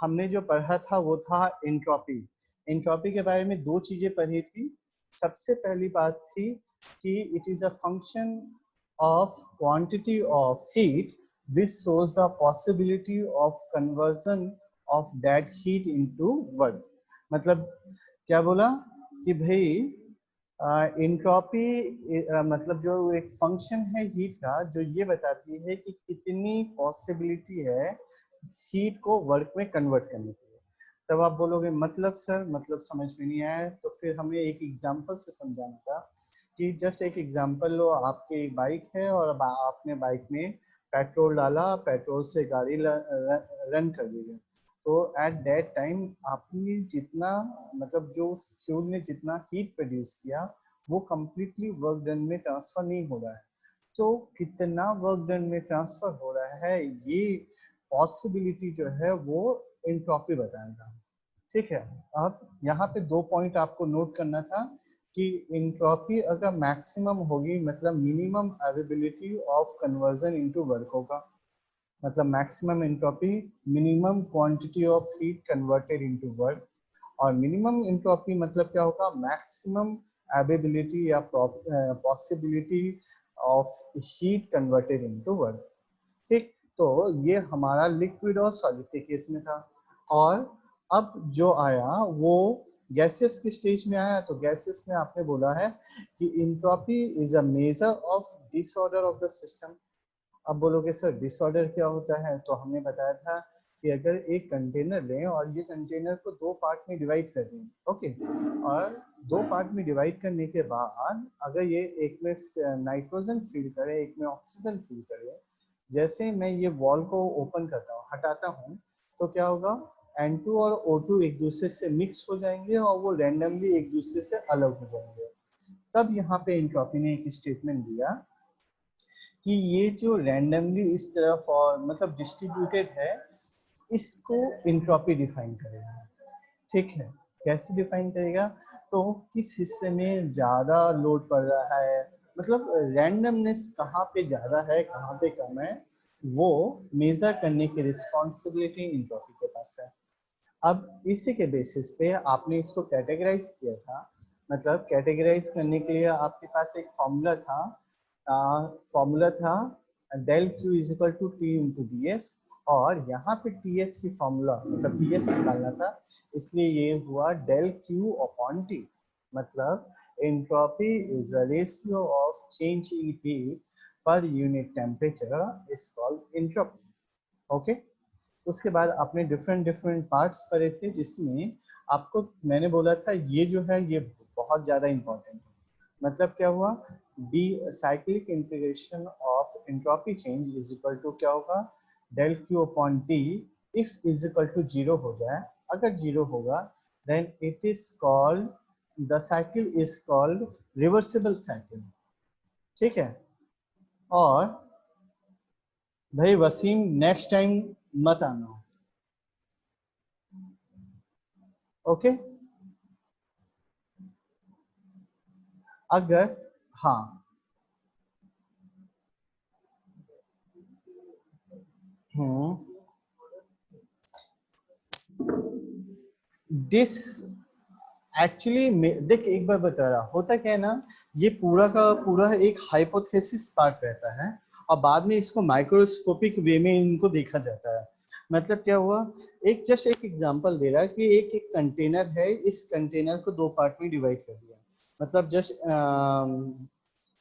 हमने जो पढ़ा था वो था एंट्रोपी। एंट्रोपी के बारे में दो चीजें पढ़ी थी। सबसे पहली बात थी कि it is a function of quantity of heat which shows the possibility of conversion of that heat into work। मतलब क्या बोला कि भाई एंट्रोपी मतलब जो एक फंक्शन है हीट का जो ये बताती है कि कितनी पॉसिबिलिटी है हीट को वर्क में कन्वर्ट करने की। तब आप बोलोगे मतलब सर मतलब समझ में नहीं आया, तो फिर हमें एक एग्जांपल से समझाना था कि जस्ट एक एग्जांपल लो, आपकी बाइक है और अब आपने बाइक में पेट्रोल डाला, पेट्रोल से गाड़ी रन कर दी है, तो एट दैट टाइम आपने जितना मतलब जो फ्यूल ने जितना हीट प्रोड्यूस किया वो कम्प्लीटली वर्क डन में ट्रांसफर नहीं हो रहा है। तो कितना वर्क डन में ट्रांसफर हो रहा है ये पॉसिबिलिटी जो है वो एंट्रोपी बताएगा। ठीक है, अब यहाँ पे दो पॉइंट आपको नोट करना था कि एंट्रोपी अगर मैक्सिमम होगी मतलब minimum availability of conversion into work होगा। मतलब maximum entropy minimum quantity of heat converted into work, और मिनिमम एंट्रोपी मतलब क्या होगा, मैक्सिमम अवेलेबिलिटी या possibility of heat converted into work. ठीक, तो ये हमारा लिक्विड और सॉलिड के केस में था। और अब जो आया वो गैसेस की स्टेज में आया, तो गैसेस में आपने बोला है कि entropy is a measure of disorder of the system. अब बोलोगे सर डिसऑर्डर क्या होता है, तो हमने बताया था कि अगर एक कंटेनर लें और ये कंटेनर को दो पार्ट में डिवाइड कर दें, ओके, और दो पार्ट में डिवाइड करने के बाद अगर ये एक में नाइट्रोजन फिल करे एक में ऑक्सीजन फिल करे, जैसे मैं ये वॉल को ओपन करता हूँ हटाता हूँ तो क्या होगा, N2 और O2 एक दूसरे से मिक्स हो जाएंगे और वो रैंडमली एक दूसरे से अलग हो जाएंगे। तब यहाँ पे एंट्रोपी ने एक स्टेटमेंट दिया कि ये जो रैंडमली इस तरफ और मतलब डिस्ट्रीब्यूटेड है इसको एंट्रोपी डिफाइन करेगा। ठीक है, कैसे डिफाइन करेगा, तो किस हिस्से में ज्यादा लोड पड़ रहा है, मतलब रैंडमनेस कहाँ पे ज्यादा है कहाँ पे कम है, वो मेजर करने की रिस्पॉन्सिबिलिटी एंट्रोपी के पास है। अब इसी के बेसिस पे आपने इसको कैटेगराइज किया था। मतलब कैटेगराइज करने के लिए आपके पास एक फॉर्मूला था del Q is equal to T into D S, और यहाँ पे टी एस की फॉर्मूला मतलब टी एस निकालना था, इसलिए ये हुआ डेल क्यू अपॉन टी। मतलब entropy is a ratio of change in heat per unit temperature is called entropy. Okay, उसके बाद आपने डिफरेंट डिफरेंट पार्ट्स पढ़े थे जिसमें आपको मैंने बोला था ये जो है ये बहुत ज़्यादा इम्पोर्टेंट है। मतलब क्या हुआ, the cyclic integration of entropy change is equal to क्या होगा, del Q upon T if is equal to zero हो जाए, अगर जीरो होगा then it is called the cycle is called reversible cycle. ठीक है, और भाई वसीम नेक्स्ट टाइम मत आना, ओके। अगर हाँ दिस एक्चुअली देख एक बार बता रहा होता क्या है ना, ये पूरा का पूरा एक हाइपोथेसिस पार्ट रहता है और बाद में इसको माइक्रोस्कोपिक वे में इनको देखा जाता है। मतलब क्या हुआ, एक जस्ट एक एग्जांपल दे रहा है कि एक एक कंटेनर है, इस कंटेनर को दो पार्ट में डिवाइड कर दिया। मतलब जस्ट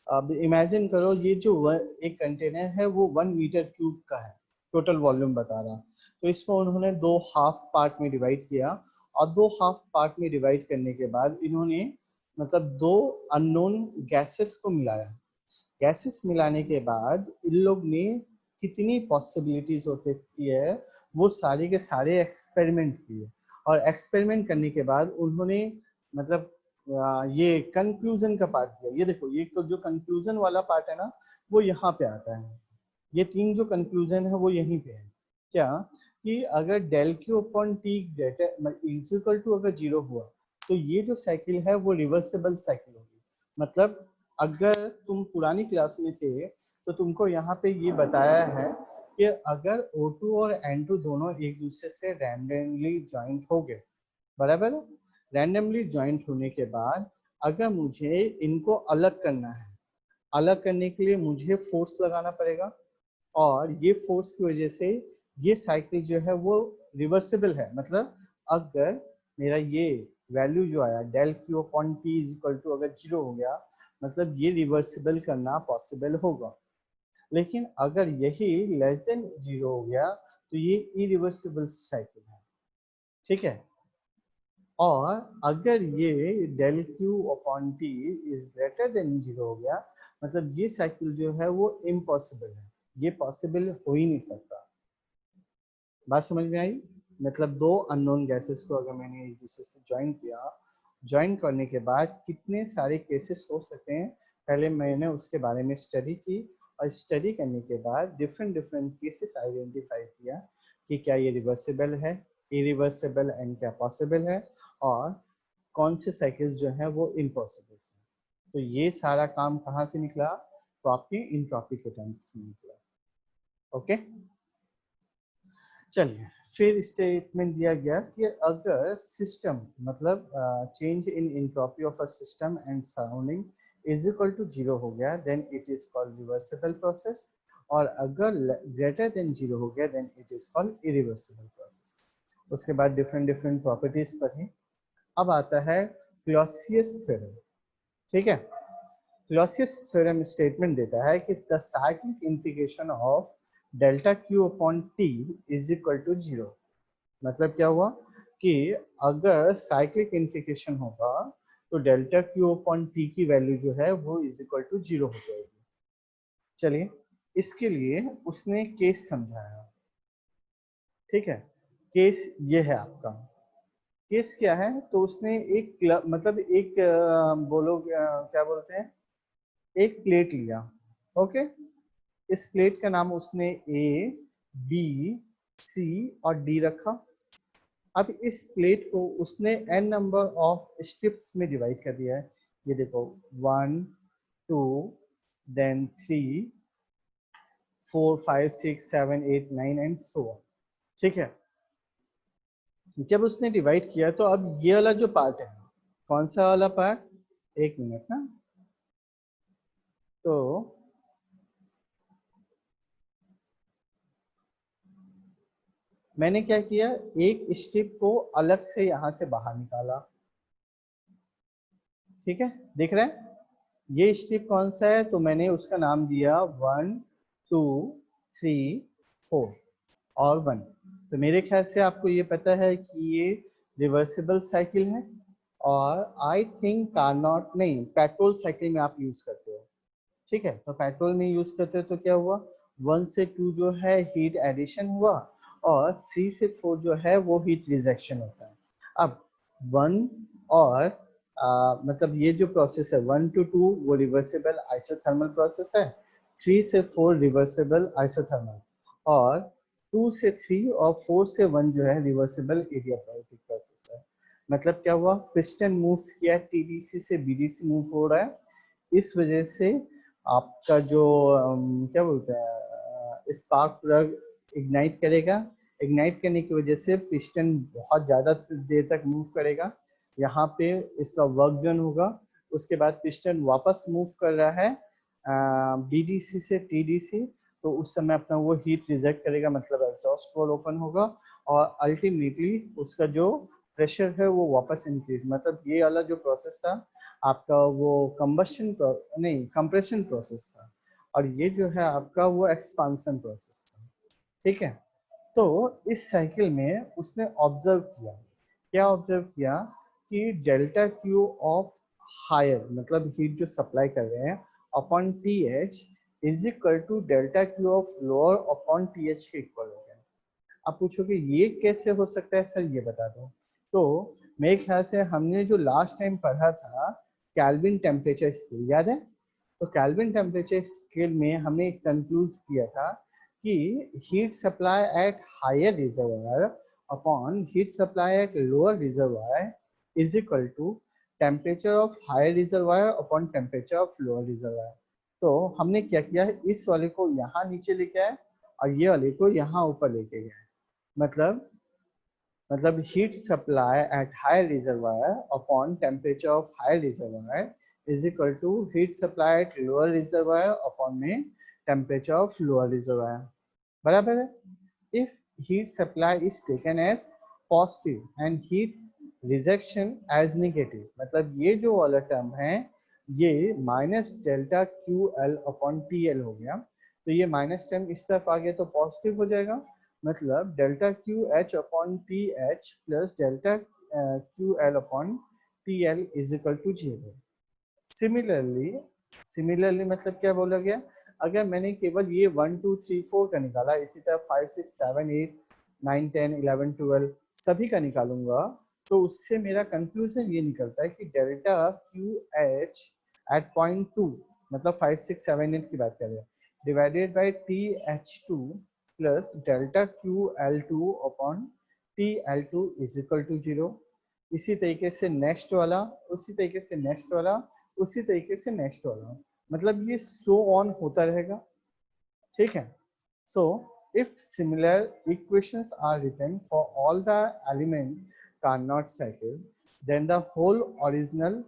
अब इमेजिन करो ये जो एक कंटेनर है वो 1 मीटर क्यूब का है, टोटल वॉल्यूम बता रहा, तो इसको उन्होंने दो हाफ पार्ट में डिवाइड किया, और दो हाफ पार्ट में डिवाइड करने के बाद इन्होंने मतलब दो अननोन गैसेस को मिलाया। गैसेस मिलाने के बाद इन लोग ने कितनी पॉसिबिलिटीज होती है वो सारे के सारे एक्सपेरिमेंट किए, और एक्सपेरिमेंट करने के बाद उन्होंने मतलब ये कंक्लूजन का पार्ट दिया। ये देखो ये तो जो कंक्लूजन वाला पार्ट है ना वो यहाँ पे आता है, ये तीन जो कंक्लूजन है वो यहीं पे है। क्या कि अगर del Q upon T greater is equal to अगर जीरो हुआ तो ये जो साइकिल है वो रिवर्सिबल साइकिल होगी। मतलब अगर तुम पुरानी क्लास में थे तो तुमको यहाँ पे ये बताया है कि अगर O2 और N2 दोनों एक दूसरे से रैंडमली ज्वाइंट हो गए, बराबर है, रैंडमली ज्वाइंट होने के बाद अगर मुझे इनको अलग करना है, अलग करने के लिए मुझे फोर्स लगाना पड़ेगा, और ये फोर्स की वजह से ये साइकिल जो है वो रिवर्सिबल है। मतलब अगर मेरा ये वैल्यू जो आया del Q upon T is equal to अगर 0 हो गया, मतलब ये रिवर्सिबल करना पॉसिबल होगा। लेकिन अगर यही लेस देन 0 हो गया तो ये इरिवर्सिबल साइकिल है, ठीक है। और अगर ये del Q upon T is greater than 0 हो गया, मतलब ये साइकिल जो है वो इम्पॉसिबल है, ये पॉसिबल हो ही नहीं सकता। बात समझ में आई? मतलब दो अननोन गैसेस को अगर मैंने एक दूसरे से ज्वाइन किया, ज्वाइन करने के बाद कितने सारे केसेस हो सकते हैं, पहले मैंने उसके बारे में स्टडी की, और स्टडी करने के बाद डिफरेंट डिफरेंट केसेस आइडेंटिफाई किया कि क्या ये रिवर्सिबल है, इरिवर्सिबल एंड क्या पॉसिबल है, और कौन से साइकिल्स जो है वो इम्पॉसिबल है। तो ये सारा काम कहाँ से निकला? तो आपके इंट्रॉपी के टर्म्स से निकला। ओके, चलिए फिर स्टेटमेंट दिया गया कि अगर सिस्टम मतलब change in entropy of a system and surrounding is equal to 0 हो गया, then it is called reversible process, और अगर ग्रेटर देन 0 हो गया then it is called irreversible process. उसके बाद डिफरेंट डिफरेंट प्रॉपर्टीज पढ़ी। अब आता है क्लॉसियस थ्योरम, ठीक है। क्लॉसियस थ्योरम स्टेटमेंट देता है कि the cyclic integration of delta Q upon T is equal to 0। मतलब क्या हुआ कि अगर साइक्लिक इंटीग्रेशन होगा तो डेल्टा क्यू अपॉन टी की वैल्यू जो है वो इज इक्वल टू 0 हो जाएगी। चलिए इसके लिए उसने केस समझाया, ठीक है। केस ये है आपका, केस क्या है, तो उसने एक मतलब एक बोलो क्या बोलते हैं, एक प्लेट लिया, ओके। इस प्लेट का नाम उसने ए, बी, सी और डी रखा। अब इस प्लेट को उसने n नंबर ऑफ स्ट्रिप्स में डिवाइड कर दिया है। ये देखो 1 2 देन 3 4 5 6 7 8 9 एंड सो ऑन, ठीक है। जब उसने डिवाइड किया तो अब ये वाला जो पार्ट है, कौन सा वाला पार्ट, एक मिनट ना, तो मैंने क्या किया, एक स्ट्रिप को अलग से यहां से बाहर निकाला, ठीक है। दिख रहा है ये स्ट्रिप कौन सा है, तो मैंने उसका नाम दिया 1 2 3 4 और 1। तो मेरे ख्याल से आपको ये पता है कि ये रिवर्सिबल साइकिल है, और आई थिंक कार्नोट नहीं, पेट्रोल साइकिल में आप यूज करते हो, ठीक है। तो पेट्रोल में यूज करते हो तो क्या हुआ, 1 से 2 जो है हीट एडिशन हुआ, और 3 से 4 जो है वो हीट रिजेक्शन होता है। अब 1 और मतलब ये जो प्रोसेस है 1 to 2 वो रिवर्सिबल आइसोथर्मल प्रोसेस है, 3 से 4 रिवर्सिबल आइसोथर्मल, और 2 से 3 और 4 से 1 जो है रिवर्सिबल एडियाबैटिक प्रोसेस है। मतलब क्या हुआ, पिस्टन मूव किया, टीडीसी से बीडीसी मूव हो रहा है, इस वजह से आपका जो क्या बोलते हैं स्पार्क प्लग इग्नाइट करेगा, इग्नाइट करने की वजह से पिस्टन बहुत ज़्यादा देर तक मूव करेगा, यहाँ पे इसका वर्क डन होगा। उसके बाद पिस्टन वापस मूव कर रहा है बीडीसी से टीडीसी, तो उस समय अपना वो हीट रिजेक्ट करेगा, मतलब एग्जॉस्ट वॉल्व ओपन होगा, और अल्टीमेटली उसका जो प्रेशर है वो वापस इंक्रीज, मतलब ये वाला जो प्रोसेस था आपका वो कंबशन नहीं कंप्रेशन प्रोसेस था, और ये जो है आपका वो एक्सपांसन प्रोसेस था, ठीक है। तो इस साइकिल में उसने ऑब्जर्व किया, क्या ऑब्जर्व किया कि डेल्टा क्यू ऑफ हायर मतलब हीट जो सप्लाई कर रहे हैं upon T H is equal to delta Q of lower upon T H के इक्वल हो गया। आप पूछोगे ये कैसे हो सकता है सर, ये बता दो। तो मेरे ख्याल से हमने जो लास्ट टाइम पढ़ा था कैल्विन टेम्परेचर स्केल, याद है? तो कैल्विन टेम्परेचर स्केल में हमने कंक्लूड किया था कि heat supply at higher reservoir upon heat supply at lower reservoir is equal to temperature of higher reservoir upon temperature of lower reservoir. तो हमने क्या किया है, इस वाले को यहाँ नीचे लेके आए और ये वाले को यहाँ ऊपर लेके गए। मतलब heat supply at high reservoir upon temperature of high reservoir is equal to heat supply at lower reservoir upon में temperature of lower reservoir। बराबर है। If heat supply is taken as positive and heat rejection as negative, मतलब ये जो वाला term है ये minus delta Q L upon T L हो गया, तो ये माइनस टर्म इस तरफ आ गया तो पॉजिटिव हो जाएगा, मतलब delta Q H upon T H plus delta Q L upon T L is equal to 0। Similarly मतलब क्या बोला गया, अगर मैंने केवल ये 1 2 3 4 का निकाला, इसी तरह 5 6 7 8 9 10 11 12 सभी का निकालूंगा, तो उससे मेरा कंक्लूजन ये निकलता है कि delta Q H at point 2 मतलब 5 6 7 8 की बात कर रहे हैं divided by T H two plus delta Q L two upon T L two is equal to 0। इसी तरीके से नेक्स्ट वाला, उसी तरीके से नेक्स्ट वाला, उसी तरीके से नेक्स्ट वाला, मतलब ये सो ऑन होता रहेगा। ठीक है। So if similar equations are written for all the element Carnot cycle then the whole original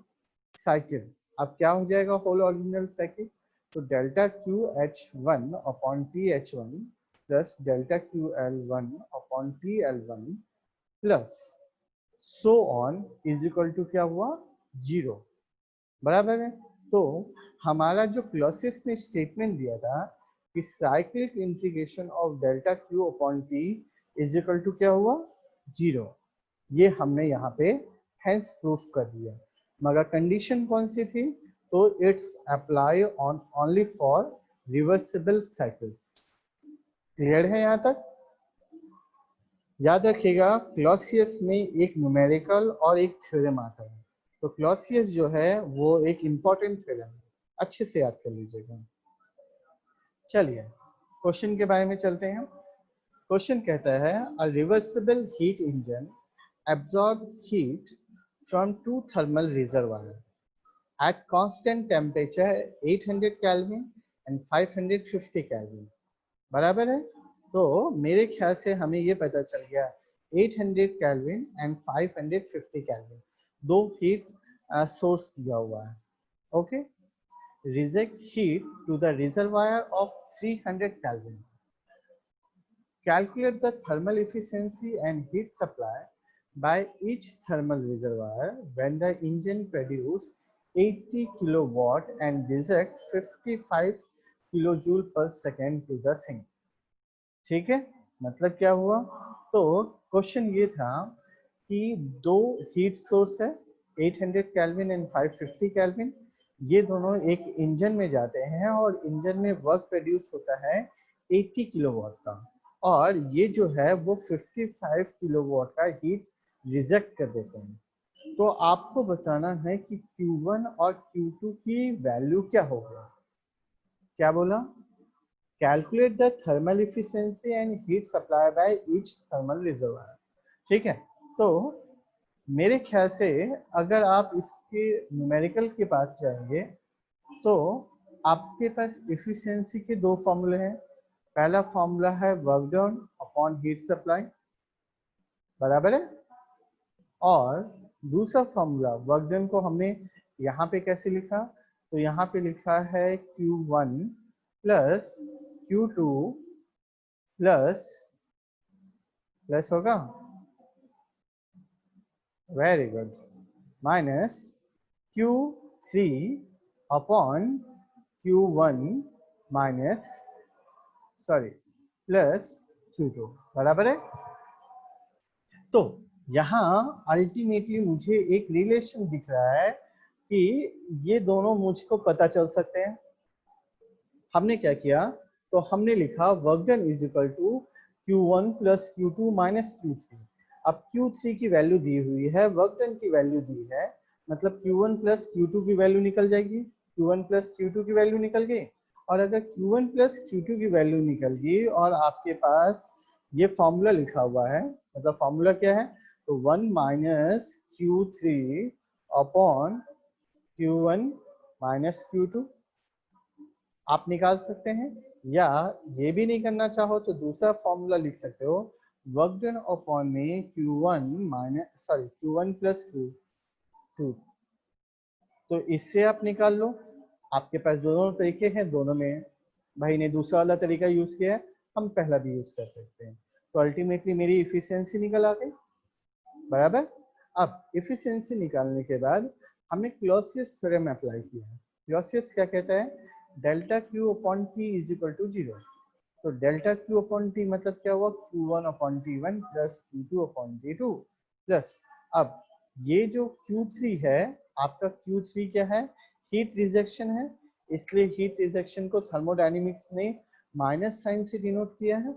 cycle, अब क्या हो जाएगा होल ओरिजिनल साइकिल, तो delta Q H one upon T H one plus delta Q L one upon T L one plus so on is equal to क्या हुआ 0। बराबर है। तो हमारा जो क्लॉसियस ने स्टेटमेंट दिया था कि cyclic integration of delta Q upon T is equal to क्या हुआ 0, ये हमने यहाँ पे हेंस प्रूफ कर दिया। मगर कंडीशन कौन सी थी, तो it's apply on only for reversible cycles. Clear है यहाँ तक? याद रखिएगा क्लॉसियस में एक न्यूमेरिकल और एक थ्योरम आता है, तो क्लॉसियस जो है वो एक इम्पॉर्टेंट थ्योरम है, अच्छे से याद कर लीजिएगा। चलिए क्वेश्चन के बारे में चलते हैं। क्वेश्चन कहता है a reversible heat engine absorb heat from two thermal reservoirs at constant temperature 800 Kelvin and 550 Kelvin। बराबर है। तो मेरे ख्याल से हमें ये पता चल गया 800 केल्विन एंड 550 केल्विन दो हीट सोर्स दिया हुआ है। Okay. Reject heat to the reservoir of 300 kelvin. Calculate the thermal efficiency and heat supply by each thermal reservoir when the engine produce 80 kilowatt and reject 55 kilojoule per second to the sink। ठीक है। मतलब क्या हुआ, तो question ये था कि दो हीट सोर्स है 800 केल्विन एंड 550 केल्विन, ये दोनों एक इंजन में जाते हैं और इंजन में वर्क प्रोड्यूस होता है 80 किलोवाट का, और ये जो है वो 55 किलोवाट का हीट रिजेक्ट कर देते हैं। तो आपको बताना है कि Q1 और Q2 की वैल्यू क्या होगा। क्या बोला, calculate the thermal efficiency and heat supply by each thermal reservoir. ठीक है। तो मेरे ख्याल से अगर आप इसके न्यूमेरिकल के पास जाएंगे तो आपके पास एफिशिएंसी के दो फॉर्मूले हैं। पहला फॉर्मूला है work done upon heat supply, बराबर है, और दूसरा फॉर्मूला वर्क डन को हमने यहाँ पे कैसे लिखा, तो यहाँ पे लिखा है Q1 प्लस Q2 प्लस होगा, very good, minus Q3 upon Q1 minus plus Q2, बराबर है। तो यहाँ अल्टीमेटली मुझे एक रिलेशन दिख रहा है कि ये दोनों मुझको पता चल सकते हैं। हमने क्या किया, तो हमने लिखा work done is equal to Q1 plus Q2 minus Q3। अब Q3 की वैल्यू दी हुई है, वर्क डन की वैल्यू दी है, मतलब Q1 प्लस Q2 की वैल्यू निकल जाएगी, Q1 प्लस Q2 की वैल्यू निकल गई, और अगर Q1 प्लस Q2 की वैल्यू निकल गई और आपके पास ये फॉर्मूला लिखा हुआ है, मतलब फॉर्मूला क्या है, तो 1 minus Q3 upon Q1 minus Q2 आप निकाल सकते हैं। या ये भी नहीं करना चाहो तो दूसरा फॉर्मूला लिख सकते हो, वर्क डन अपॉन में Q1 प्लस Q2। तो इससे आप निकाल लो, आपके पास दोनों तरीके हैं, दोनों में भाई ने दूसरा वाला तरीका यूज किया है, हम पहला भी यूज कर सकते हैं। तो अल्टीमेटली मेरी इफिशियंसी निकल आ गई, बराबर। अब इफिशियंसी निकालने के बाद हमने क्लॉसियस थ्योरम अप्लाई किया है। क्लॉसियस क्या कहता है, delta Q upon T is equal to 0। तो डेल्टा क्यू अपॉन टी मतलब क्या हुआ, Q1 upon T1 plus Q2 upon T2 plus, अब ये जो Q3 है, आपका Q3 क्या है, हीट रिजेक्शन है, इसलिए हीट रिजेक्शन को थर्मोडायनेमिक्स ने माइनस साइन से डिनोट किया है,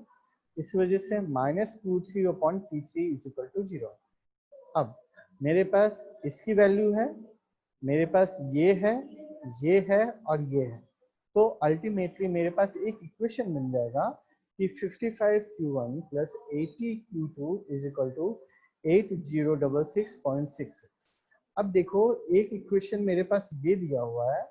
इस वजह से minus Q3 upon T3 is equal to 0। अब मेरे पास इसकी वैल्यू है, मेरे पास ये है और ये है, तो अल्टीमेटली मेरे पास एक इक्वेशन मिल जाएगा कि 55Q1 plus 80Q2 is equal to 8066.66। अब देखो एक इक्वेशन मेरे पास ये दिया हुआ है,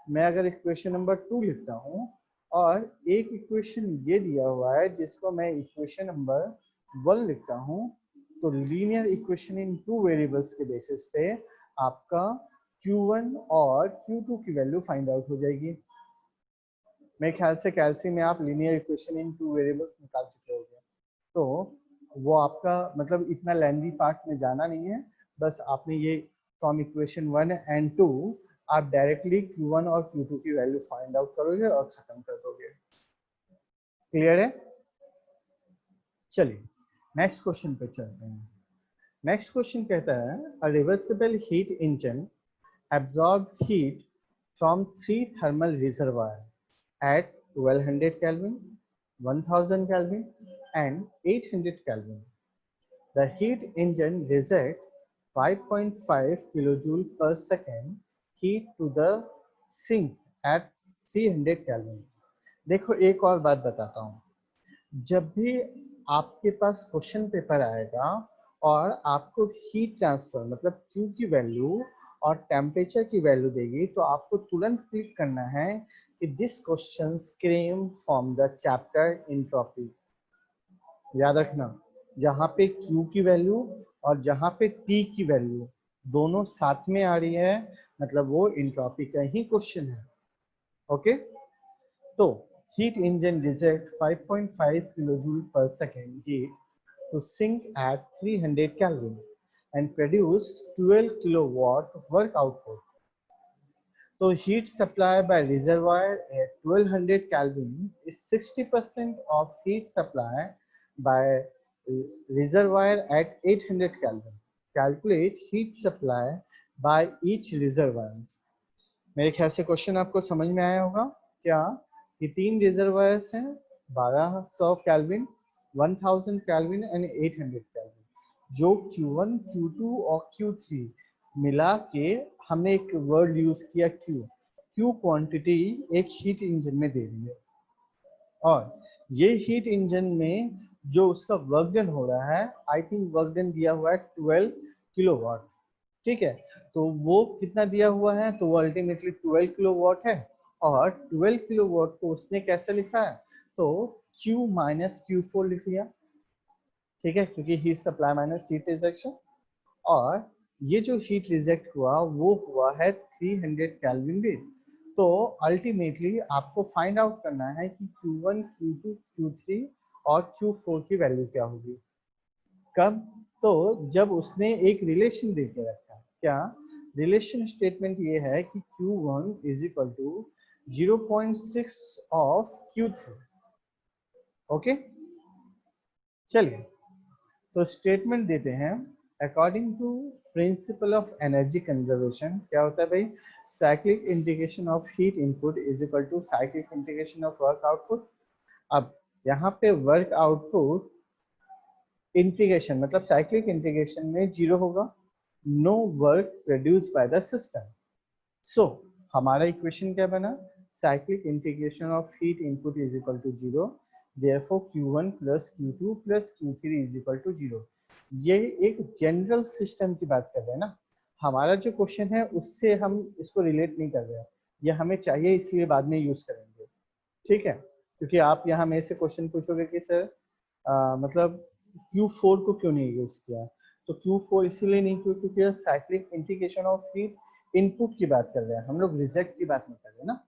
मैं अगर इक्वेशन नंबर 2 लिखता हूँ और एक इक्वेशन ये दिया हुआ है जिसको मैं इक्वेशन नंबर 1 लिखता हूँ, तो linear equation in two variables के बेसिस पे आपका Q1 और Q2 की वैल्यू फाइंड आउट हो जाएगी। मेरे ख्याल से कैल्सी में आप linear equation in two variables निकाल चुके होंगे, तो वो आपका मतलब इतना लेंदी पार्ट में जाना नहीं है, बस आपने ये फ्रॉम इक्वेशन 1 एंड 2 आप डायरेक्टली Q1 और Q2 की वैल्यू फाइंड आउट करोगे और खत्म कर दोगे। क्लियर है? चलिए नेक्स्ट क्वेश्चन पे चलते हैं। नेक्स्ट क्वेश्चन कहता है, a reversible heat engine absorbed heat from 3 thermal reservoirs at 1200 Kelvin, 1000 Kelvin and 800 Kelvin. The heat engine rejects 5.5 kilojoule per second heat to the sink at 300 Kelvin. देखो एक और बात बताता हूँ, जब भी आपके पास क्वेश्चन पेपर आएगा और आपको हीट ट्रांसफर मतलब Q की वैल्यू और टेम्परेचर की वैल्यू देगी, तो आपको तुरंत क्लिक करना है कि this question came from the chapter entropy. याद रखना, जहाँ पे Q की वैल्यू और जहाँ पे T की वैल्यू दोनों साथ में आ रही है, मतलब वो एंट्रोपी का ही क्वेश्चन है। ओके, तो heat engine reject 5.5 kilojoule per second heat to sink at 300 Kelvin and produce 12 kilowatt work output. So heat supply by reservoir at 1200 Kelvin is 60% of heat supply by reservoir at 800 Kelvin. Calculate heat supply by each reservoir. मेरे ख्याल से question आपको समझ में आया होगा क्या, कि 3 रिजर्वायर्स हैं, 1200 केल्विन, 1000 केल्विन एंड 800 केल्विन, जो Q1, Q2 और Q3 मिला के हमने एक वर्ड यूज किया Q क्वांटिटी एक हीट इंजन में दे रही है, और ये हीट इंजन में जो उसका वर्क डन हो रहा है, आई थिंक वर्क डन दिया हुआ है 12 किलोवाट। ठीक है, तो वो कितना दिया हुआ है, तो वो अल्टीमेटली 12 किलोवाट है, और 12 किलोवाट को उसने कैसे लिखा है, तो Q माइनस Q4 लिख लिया। ठीक है, क्योंकि heat supply minus heat rejection, और ये जो हीट रिजेक्ट हुआ वो हुआ है 300 केल्विन में। तो अल्टीमेटली आपको फाइंड आउट करना है कि Q1, Q2, Q3 और Q4 की वैल्यू क्या होगी। कब, तो जब उसने एक रिलेशन दे के रखा। क्या रिलेशन स्टेटमेंट ये है कि Q1 is equal to 0.6 of Q3। Okay, चलिए तो स्टेटमेंट देते हैं, according to principle of energy conservation. क्या होता है भाई, cyclic integration of heat input is equal to cyclic integration of work output. अब यहाँ पे वर्क आउटपुट इंटीग्रेशन मतलब साइक्लिक इंटीग्रेशन में 0 होगा, no work produce by the system. So हमारा इक्वेशन क्या बना, cyclic integration of heat input is equal to 0, therefore Q1 plus Q2 plus Q3 is equal to 0। ये एक जनरल सिस्टम की बात कर रहे हैं ना, हमारा जो क्वेश्चन है उससे हम इसको रिलेट नहीं कर रहे हैं, ये हमें चाहिए इसलिए बाद में यूज करेंगे। ठीक है, क्योंकि आप यहाँ मेरे से क्वेश्चन पूछोगे कि सर मतलब Q4 को क्यों नहीं यूज किया, तो Q4 इसीलिए नहीं किया क्योंकि cyclic integration of heat input की बात कर रहे हैं हम लोग, रिजेक्ट की बात नहीं कर रहे ना।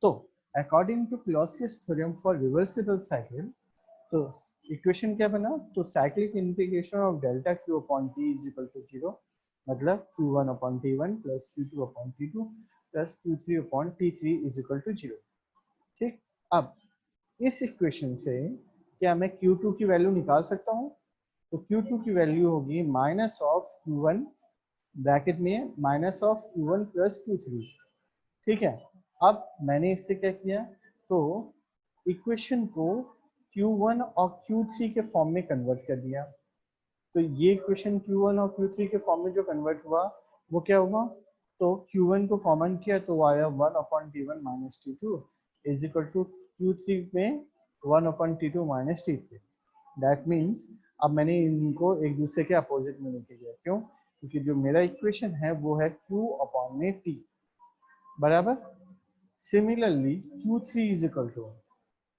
तो according to Clausius theorem for reversible cycle, तो इक्वेशन क्या बना, तो cyclic integration of delta Q upon T is equal to 0, मतलब Q1 upon T1 plus Q2 upon T2 plus Q3 upon T3 is equal to 0। ठीक, अब इस equation से क्या मैं Q2 की वैल्यू निकाल सकता हूँ, तो Q2 की वैल्यू होगी माइनस ऑफ Q1 ब्रैकेट में minus of Q1 plus Q3। ठीक है, अब मैंने इससे क्या किया, तो इक्वेशन को Q1 और Q3 के फॉर्म में कन्वर्ट कर दिया। तो ये इक्वेशन Q1 और Q3 के फॉर्म में जो कन्वर्ट हुआ वो क्या हुआ, तो Q1 को कॉमन किया तो आया 1 upon T1 minus T2 is equal to Q3 में 1 upon T2 minus T3। That means अब मैंने इनको एक दूसरे के अपोजिट में लेके गया, क्यों, क्योंकि जो मेरा इक्वेशन है वो है Q अपॉन में T बराबर। Similarly Q3 is equal to,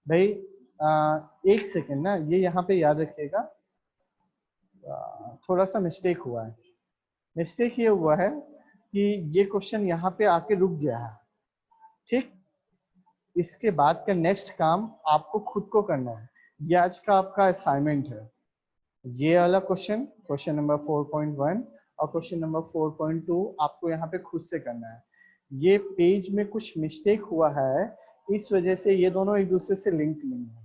भाई एक सेकेंड ना, ये यहाँ पे याद रखिएगा, थोड़ा सा मिस्टेक हुआ है। मिस्टेक ये हुआ है कि ये क्वेश्चन यहाँ पे आके रुक गया है। ठीक, इसके बाद का नेक्स्ट काम आपको खुद को करना है, ये आज का आपका असाइनमेंट है। ये वाला क्वेश्चन, क्वेश्चन नंबर 4.1 और क्वेश्चन नंबर 4.2 आपको यहाँ पे खुद से करना है। ये पेज में कुछ मिस्टेक हुआ है, इस वजह से ये दोनों एक दूसरे से लिंक नहीं है।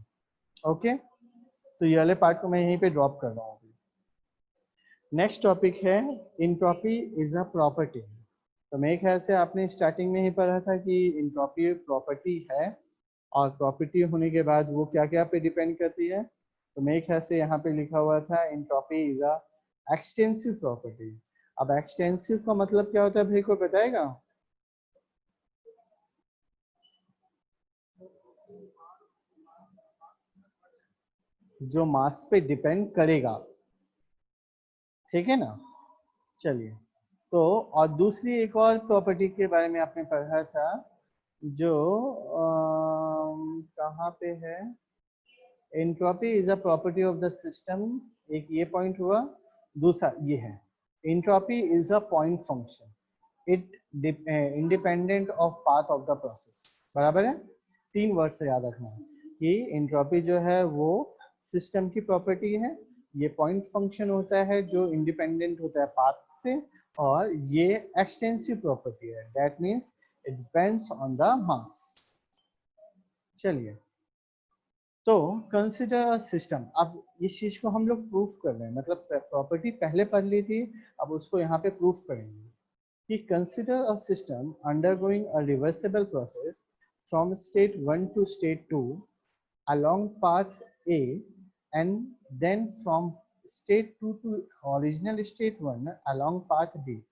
ओके, तो ये वाले पार्ट को मैं यहीं पे ड्रॉप कर रहा हूँ। नेक्स्ट टॉपिक है एंट्रोपी इज अ प्रॉपर्टी। तो मेरे ख्याल से आपने स्टार्टिंग में ही पढ़ा था कि एंट्रोपी प्रॉपर्टी है, और प्रॉपर्टी होने के बाद वो क्या क्या पे डिपेंड करती है, तो मेरे ख्याल से यहाँ पे लिखा हुआ था entropy is a extensive property. अब एक्सटेंसिव का मतलब क्या होता है भाई, को बताएगा? जो मास पे डिपेंड करेगा, ठीक है ना। चलिए, तो और दूसरी एक और प्रॉपर्टी के बारे में आपने पढ़ा था, जो कहाँ पे है, entropy is a property of the system. एक ये पॉइंट हुआ, दूसरा ये है entropy is a point function, it independent of path of the process. बराबर है, तीन वर्ड से याद रखना है कि एंट्रोपी जो है वो सिस्टम की प्रॉपर्टी है, ये पॉइंट फंक्शन होता है जो इंडिपेंडेंट होता है पाथ से, और ये एक्सटेंसिव प्रॉपर्टी है, that means it depends on the mass. चलिए, तो कंसिडर अ सिस्टम, अब इस चीज को हम लोग प्रूफ कर रहे हैं, मतलब प्रॉपर्टी पहले पढ़ ली थी, अब उसको यहाँ पे प्रूफ करेंगे कि consider a system undergoing a reversible process from state 1 to state 2 along path A, and then from state 2 to original state 1 along path B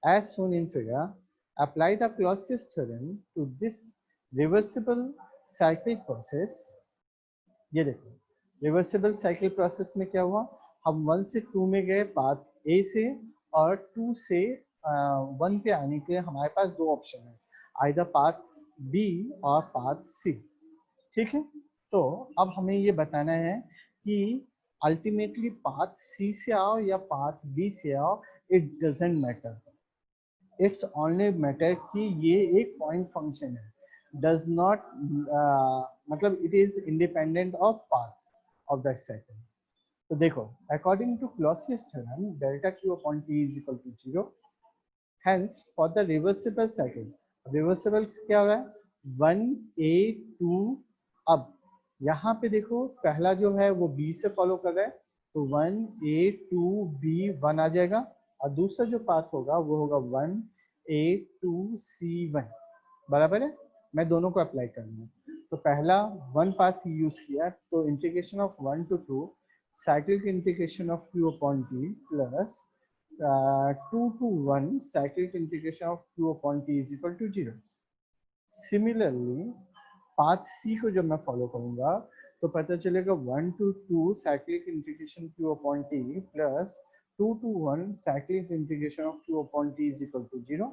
as shown in figure. Apply the Clausius theorem to this reversible cyclic process. ये देखो, reversible cycle process में क्या हुआ, हम 1 से 2 में गए path ए से, और 2 से 1 पे आने के लिए हमारे पास दो ऑप्शन है, आइदर पाथ बी और पाथ सी। ठीक है, तो अब हमें ये बताना है कि अल्टीमेटली पाथ सी से आओ या पाथ बी से आओ, it doesn't matter, it's only matter कि ये एक पॉइंट फंक्शन है, डज नॉट मतलब it is independent of path of that cycle. तो देखो, according to Clausius theorem delta Q upon T is equal to 0, hence for the reversible cycle, reversible क्या हो रहा है 1a2। अब यहाँ पे देखो, पहला जो है वो b से फॉलो कर रहा है, तो 1a2b1 आ जाएगा, और दूसरा जो पाथ होगा वो होगा 1a2c1। बराबर है, मैं दोनों को अप्लाई करूंगा। तो पहला वन पाथ यूज किया, तो integration of 1 to 2 cyclic integration of q upon t plus 2 to 1 cyclic integration of q upon t is equal to 0. Similarly, path सी को जब मैं फॉलो करूंगा तो पता चलेगा 1 to 2 cyclic integration q upon t plus 2 to 1 cyclic integration of q upon t is equal to 0.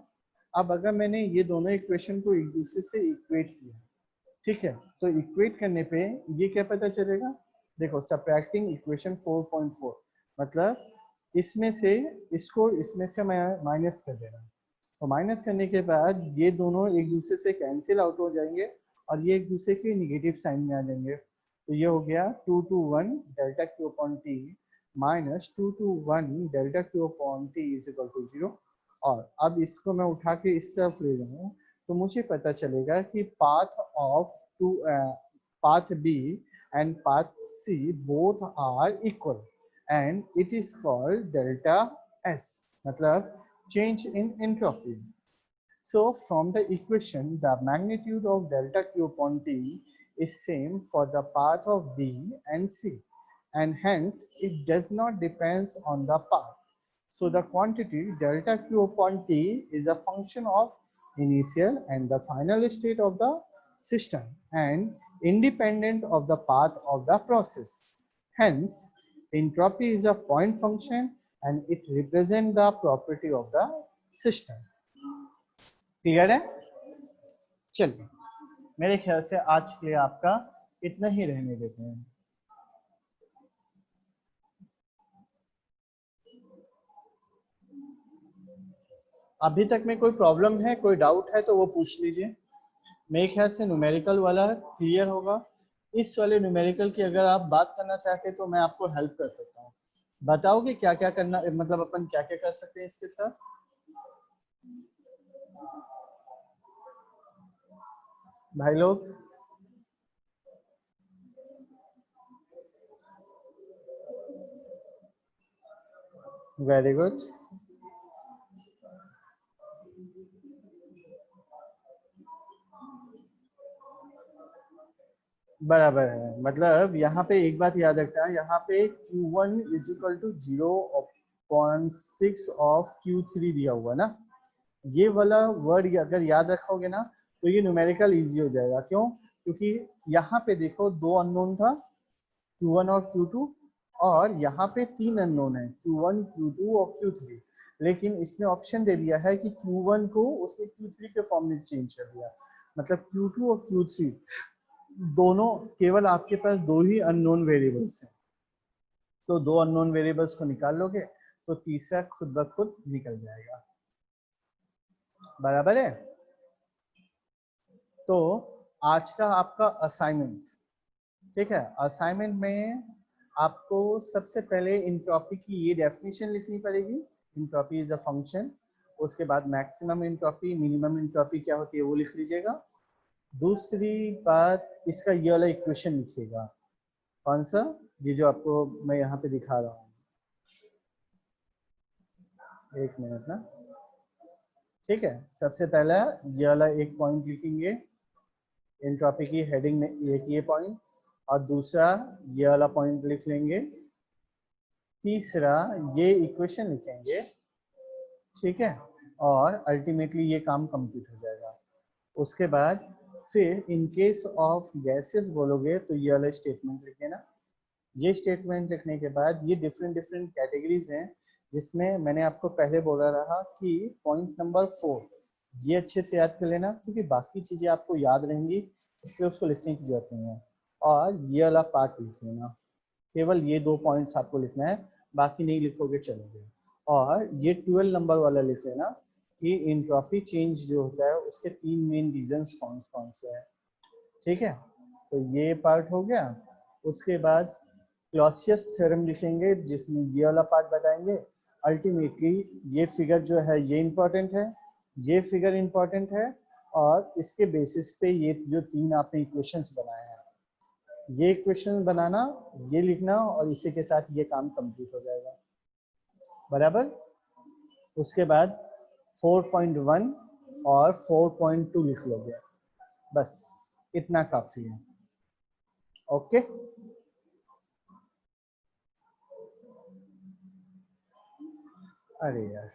अब अगर मैंने ये दोनों इक्वेशन को एक दूसरे से इक्वेट किया, ठीक है, तो इक्वेट करने पे ये क्या पता चलेगा, देखो सब्ट्रैक्टिंग इक्वेशन 4.4 मतलब इसमें से इसको इसमें से मैं माइनस कर दे रहा हूँ, तो माइनस करने के बाद ये दोनों एक दूसरे से कैंसिल आउट हो जाएंगे और ये एक दूसरे के निगेटिव साइन में आ जाएंगे। तो ये हो गया 2 to 1 delta Q upon T minus 2 to 1 delta Q upon T is equal to 0। और अब इसको मैं उठा के इस तरफ ले जाऊँ तो मुझे पता चलेगा कि path of to path B and path C both are equal and it is called delta S मतलब change in entropy. So from the equation the magnitude of delta Q upon T is same for the path of B and C and hence it does not depends on the path. So the quantity delta Q upon T is a function of initial and the final state of the system and independent of the path of the process. Hence, entropy is a point function and it represents the property of the system. Clear है? चलिए, मेरे ख्याल से आज के लिए आपका इतना ही रहने देते हैं। अभी तक में कोई प्रॉब्लम है, कोई डाउट है तो वो पूछ लीजिए। मेरे ख्याल से न्यूमेरिकल वाला क्लियर होगा। इस वाले न्यूमेरिकल की अगर आप बात करना चाहते तो मैं आपको हेल्प कर सकता हूँ। बताओगे क्या क्या करना, मतलब अपन क्या क्या कर सकते हैं इसके साथ? भाई लोग वेरी गुड, बराबर है। मतलब यहाँ पे एक बात याद रखना है, यहाँ पे Q1 is equal to 0.6 of Q3 दिया हुआ ना, ये वाला वर्ड अगर याद रखोगे ना तो ये न्यूमेरिकल इजी हो जाएगा। क्यों? क्योंकि यहाँ पे देखो दो अननोन था Q1 और Q2 और यहाँ पे तीन अननोन है Q1, Q2 और Q3, लेकिन इसने ऑप्शन दे दिया है कि Q1 को उसने Q3 के फॉर्म में चेंज कर दिया। मतलब Q2 और Q3 दोनों केवल आपके पास दो ही अननोन वेरिएबल्स हैं, तो दो अननोन वेरिएबल्स को निकाल लोगे तो तीसरा खुद ब खुद निकल जाएगा। बराबर है? तो आज का आपका असाइनमेंट, ठीक है, असाइनमेंट में आपको सबसे पहले एंट्रोपी की ये डेफिनेशन लिखनी पड़ेगी, एंट्रोपी इज अ फंक्शन। उसके बाद मैक्सिमम एंट्रोपी, मिनिमम एंट्रोपी क्या होती है वो लिख लीजिएगा। दूसरी बात, इसका ये वाला इक्वेशन लिखिएगा। कौन सा? ये जो आपको मैं यहाँ पे दिखा रहा हूँ, एक मिनट ना, ठीक है। सबसे पहला ये वाला एक पॉइंट लिखेंगे, एंट्रोपी की हेडिंग में एक ये पॉइंट, और दूसरा ये वाला पॉइंट लिख लेंगे, तीसरा ये इक्वेशन लिखेंगे, ठीक है, और अल्टीमेटली ये काम कंप्लीट हो जाएगा। उसके बाद फिर इन केस ऑफ गैसेस बोलोगे तो ये वाला स्टेटमेंट लिखे ना। ये स्टेटमेंट लिखने के बाद ये डिफरेंट डिफरेंट कैटेगरीज हैं, जिसमें मैंने आपको पहले बोला रहा कि पॉइंट नंबर 4 ये अच्छे से याद कर लेना, क्योंकि बाकी चीज़ें आपको याद रहेंगी इसलिए उसको लिखने की जरूरत नहीं है। और ये वाला पार्ट लिख लेना, केवल ये दो पॉइंट्स आपको लिखना है, बाकी नहीं लिखोगे चलोगे। और ये 12 नंबर वाला लिख लेना कि एंट्रोपी चेंज जो होता है उसके तीन मेन रीजंस कौन कौन से हैं, ठीक है। तो ये पार्ट हो गया। उसके बाद क्लॉसियस थ्योरम लिखेंगे जिसमें ये वाला पार्ट बताएंगे। अल्टीमेटली ये फिगर जो है ये इंपॉर्टेंट है, ये फिगर इंपॉर्टेंट है, और इसके बेसिस पे ये जो तीन आपने इक्वेशंस बनाए हैं, ये इक्वेशन बनाना, ये लिखना, और इसी के साथ ये काम कंप्लीट हो जाएगा। बराबर? उसके बाद 4.1 और 4.2 लिख लोगे, बस इतना काफी है। ओके, अरे यार